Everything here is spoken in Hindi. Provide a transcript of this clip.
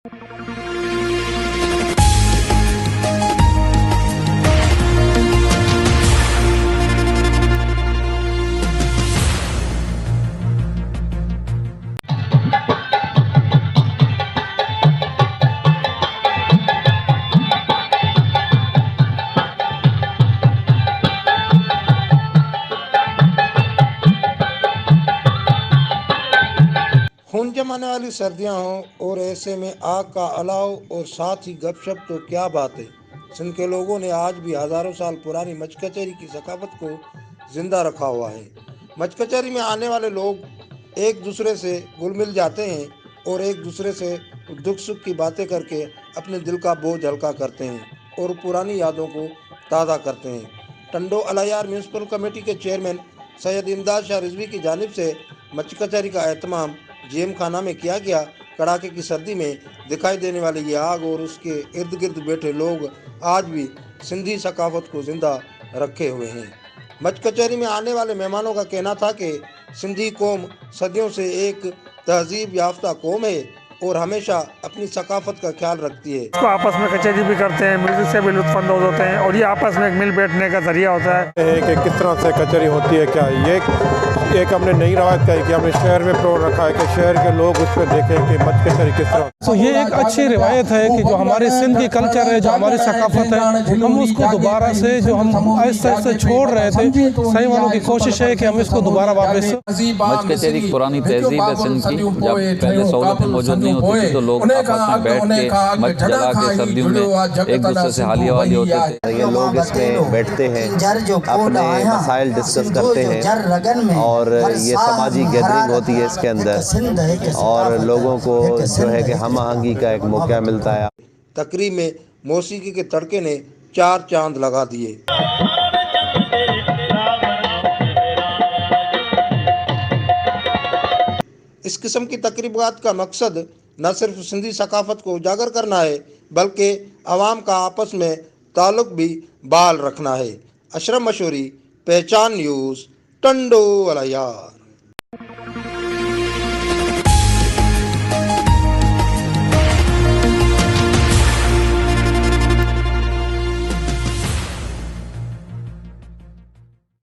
खून जमाने वाली सर्दियां हों और ऐसे में आग का अलाव और साथ ही गपशप तो क्या बात है। सिंध के लोगों ने आज भी हजारों साल पुरानी मच कचहरी की सकाफत को जिंदा रखा हुआ है। मच कचहरी में आने वाले लोग एक दूसरे से घुल मिल जाते हैं और एक दूसरे से दुख सुख की बातें करके अपने दिल का बोझ हल्का करते हैं और पुरानी यादों को ताज़ा करते हैं। टंडो अलायार म्यूनसिपल कमेटी के चेयरमैन सैयद इमदाद शाह रिजवी की जानिब से मच कचहरी का एहतमाम जेम खाना में किया गया। कड़ाके की सर्दी में दिखाई देने वाली ये आग और उसके इर्द गिर्द बैठे लोग आज भी सिंधी सकाफत को जिंदा रखे हुए हैं। मच कचहरी में आने वाले मेहमानों का कहना था कि सिंधी कौम सदियों से एक तहजीब याफ्ता कौम है और हमेशा अपनी सकाफत का ख्याल रखती है। इसको आपस में कचहरी भी करते हैं, म्यूजिक से भी लुत्फानंदोज होते हैं और ये आपस में एक मिल बैठने का जरिया होता है कि किस तरह से कचहरी होती है। क्या ये एक हमने नई रवायत का है कि हमने शहर में प्रोग्राम रखा है कि शहर के लोग उस पर देखें कि मच कचहरी किस तरह। तो ये एक अच्छी रिवायत है कि जो हमारे सिंध की कल्चर है, जो हमारी सकाफत है, हम उसको दोबारा से जो हम आहिस्ते आहिस्ते छोड़ रहे थे, सही वालों की कोशिश है कि हम इसको दोबारा वापस। मच कचहरी पुरानी तहजीब है सिंध की। जब पहले सहूलतें मौजूद नहीं होती थी तो लोग आपस में बैठ के मच जला के सर्दियों में एक दूसरे से हालिया वाली होते थे। ये लोग इसमें बैठते हैं, अपने मसाइल डिस्कस करते हैं और ये समाजी गैदरिंग होती है इसके अंदर और लोगों को जो है कि हम आहंगी का एक मौका मिलता है। तकरीब में मौसीकी के तड़के ने 4 चांद लगा दिए। इस किस्म की तकरीबात का मकसद न सिर्फ सिंधी सकाफत को उजागर करना है बल्कि आवाम का आपस में ताल्लुक भी बहाल रखना है। अशरफ मशहूरी, पहचान न्यूज़, टंडो अलायार।